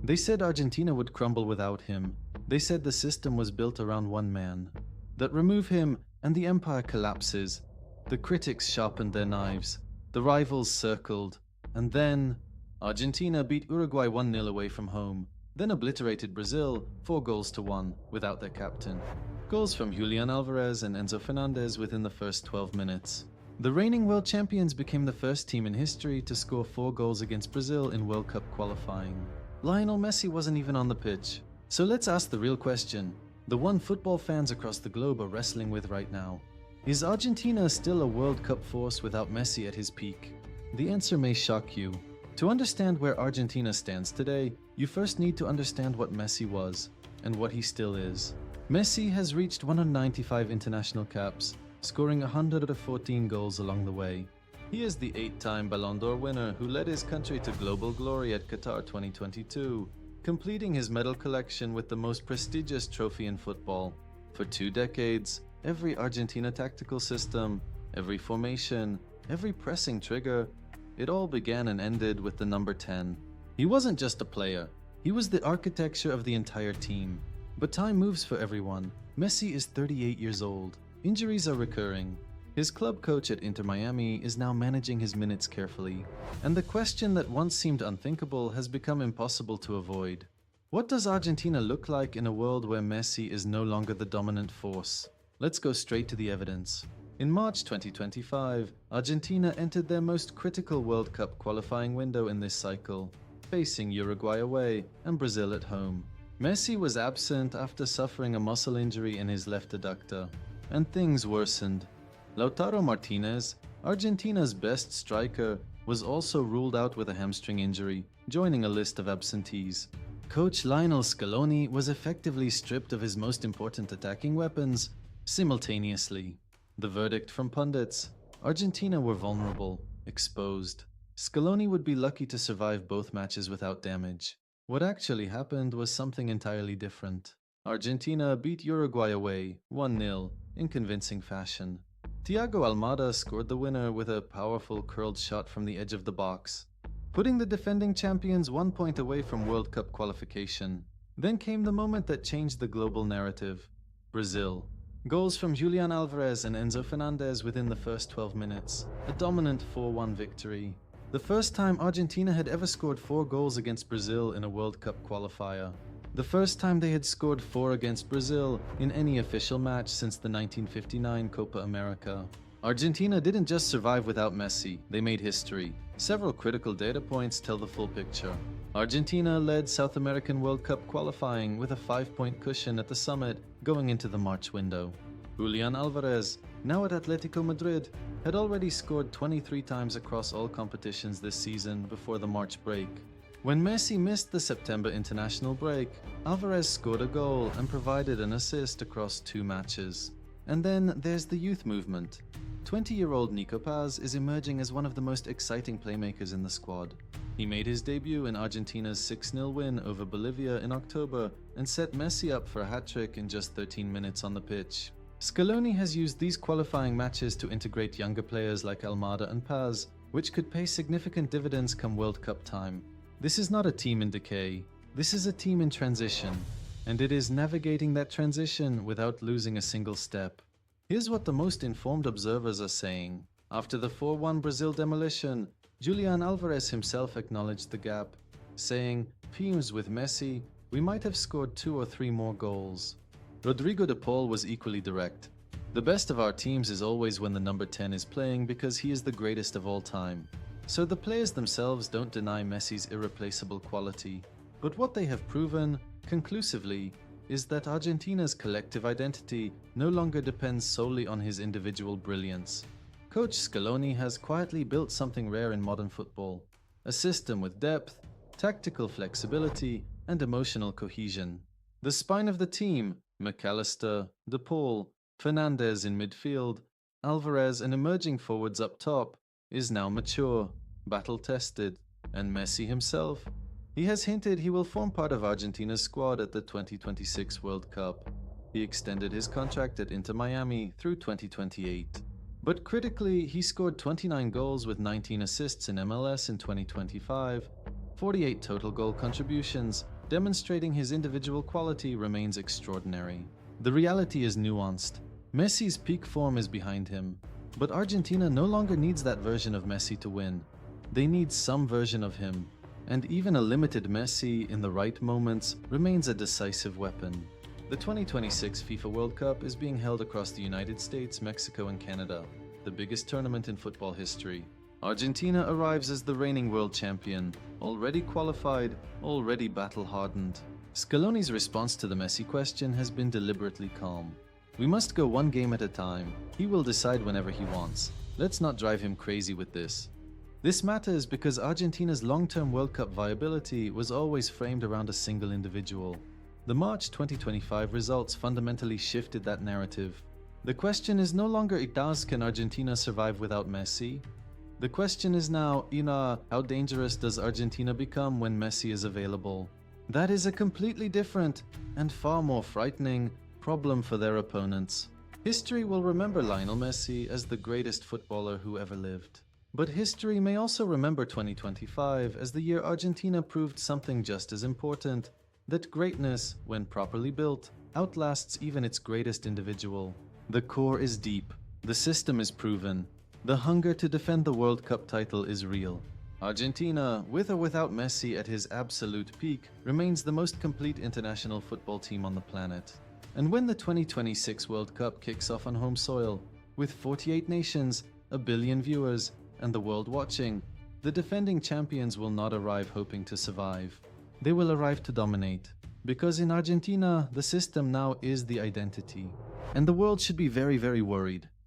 They said Argentina would crumble without him. They said the system was built around one man. That remove him and the empire collapses. The critics sharpened their knives. The rivals circled. And then Argentina beat Uruguay 1-0 away from home, then obliterated Brazil 4-1 without their captain. Goals from Julian Alvarez and Enzo Fernandez within the first 12 minutes. The reigning world champions became the first team in history to score 4 goals against Brazil in World Cup qualifying. Lionel Messi wasn't even on the pitch. So let's ask the real question, the one football fans across the globe are wrestling with right now. Is Argentina still a World Cup force without Messi at his peak? The answer may shock you. To understand where Argentina stands today, you first need to understand what Messi was, and what he still is. Messi has reached 195 international caps, scoring 114 goals along the way. He is the 8-time Ballon d'Or winner who led his country to global glory at Qatar 2022, completing his medal collection with the most prestigious trophy in football. For 2 decades, every Argentina tactical system, every formation, every pressing trigger, it all began and ended with the number 10. He wasn't just a player, he was the architecture of the entire team. But time moves for everyone. Messi is 38 years old. Injuries are recurring. His club coach at Inter Miami is now managing his minutes carefully. And the question that once seemed unthinkable has become impossible to avoid. What does Argentina look like in a world where Messi is no longer the dominant force? Let's go straight to the evidence. In March 2025, Argentina entered their most critical World Cup qualifying window in this cycle, facing Uruguay away and Brazil at home. Messi was absent after suffering a muscle injury in his left adductor, and things worsened. Lautaro Martinez, Argentina's best striker, was also ruled out with a hamstring injury, joining a list of absentees. Coach Lionel Scaloni was effectively stripped of his most important attacking weapons simultaneously. The verdict from pundits: Argentina were vulnerable, exposed. Scaloni would be lucky to survive both matches without damage. What actually happened was something entirely different. Argentina beat Uruguay away 1-0 in convincing fashion. Thiago Almada scored the winner with a powerful curled shot from the edge of the box, putting the defending champions 1 point away from World Cup qualification. Then came the moment that changed the global narrative. Brazil. Goals from Julian Alvarez and Enzo Fernandez within the first 12 minutes. A dominant 4-1 victory. The first time Argentina had ever scored 4 goals against Brazil in a World Cup qualifier. The first time they had scored 4 against Brazil in any official match since the 1959 Copa America. Argentina didn't just survive without Messi, they made history. Several critical data points tell the full picture. Argentina led South American World Cup qualifying with a 5-point cushion at the summit going into the March window. Julian Alvarez, now at Atletico Madrid, had already scored 23 times across all competitions this season before the March break. When Messi missed the September international break, Alvarez scored a goal and provided an assist across 2 matches. And then there's the youth movement. 20-year-old Nico Paz is emerging as one of the most exciting playmakers in the squad. He made his debut in Argentina's 6-0 win over Bolivia in October and set Messi up for a hat-trick in just 13 minutes on the pitch. Scaloni has used these qualifying matches to integrate younger players like Almada and Paz, which could pay significant dividends come World Cup time. This is not a team in decay, this is a team in transition, and it is navigating that transition without losing a single step. Here's what the most informed observers are saying. After the 4-1 Brazil demolition, Julian Alvarez himself acknowledged the gap, saying, "Teams with Messi, we might have scored 2 or 3 more goals." Rodrigo de Paul was equally direct. "The best of our teams is always when the number 10 is playing because he is the greatest of all time." So the players themselves don't deny Messi's irreplaceable quality. But what they have proven, conclusively, is that Argentina's collective identity no longer depends solely on his individual brilliance. Coach Scaloni has quietly built something rare in modern football: a system with depth, tactical flexibility, and emotional cohesion. The spine of the team, McAllister, De Paul, Fernandez in midfield, Alvarez and emerging forwards up top, is now mature, battle-tested, and Messi himself. He has hinted he will form part of Argentina's squad at the 2026 World Cup. He extended his contract at Inter Miami through 2028. But critically, he scored 29 goals with 19 assists in MLS in 2025, 48 total goal contributions, demonstrating his individual quality remains extraordinary. The reality is nuanced. Messi's peak form is behind him, but Argentina no longer needs that version of Messi to win. They need some version of him, and even a limited Messi in the right moments remains a decisive weapon. The 2026 FIFA World Cup is being held across the United States, Mexico, and Canada, the biggest tournament in football history. Argentina arrives as the reigning world champion, already qualified, already battle-hardened. Scaloni's response to the Messi question has been deliberately calm. We must go one game at a time. He will decide whenever he wants. Let's not drive him crazy with this. This matters because Argentina's long-term World Cup viability was always framed around a single individual. The March 2025 results fundamentally shifted that narrative. The question is no longer does can Argentina survive without Messi? The question is now, how dangerous does Argentina become when Messi is available? That is a completely different and far more frightening problem for their opponents. History will remember Lionel Messi as the greatest footballer who ever lived. But history may also remember 2025 as the year Argentina proved something just as important, that greatness, when properly built, outlasts even its greatest individual. The core is deep, the system is proven, the hunger to defend the World Cup title is real. Argentina, with or without Messi at his absolute peak, remains the most complete international football team on the planet. And when the 2026 World Cup kicks off on home soil, with 48 nations, 1 billion viewers, and the world watching, the defending champions will not arrive hoping to survive. They will arrive to dominate, because in Argentina, the system now is the identity. And the world should be very, very worried.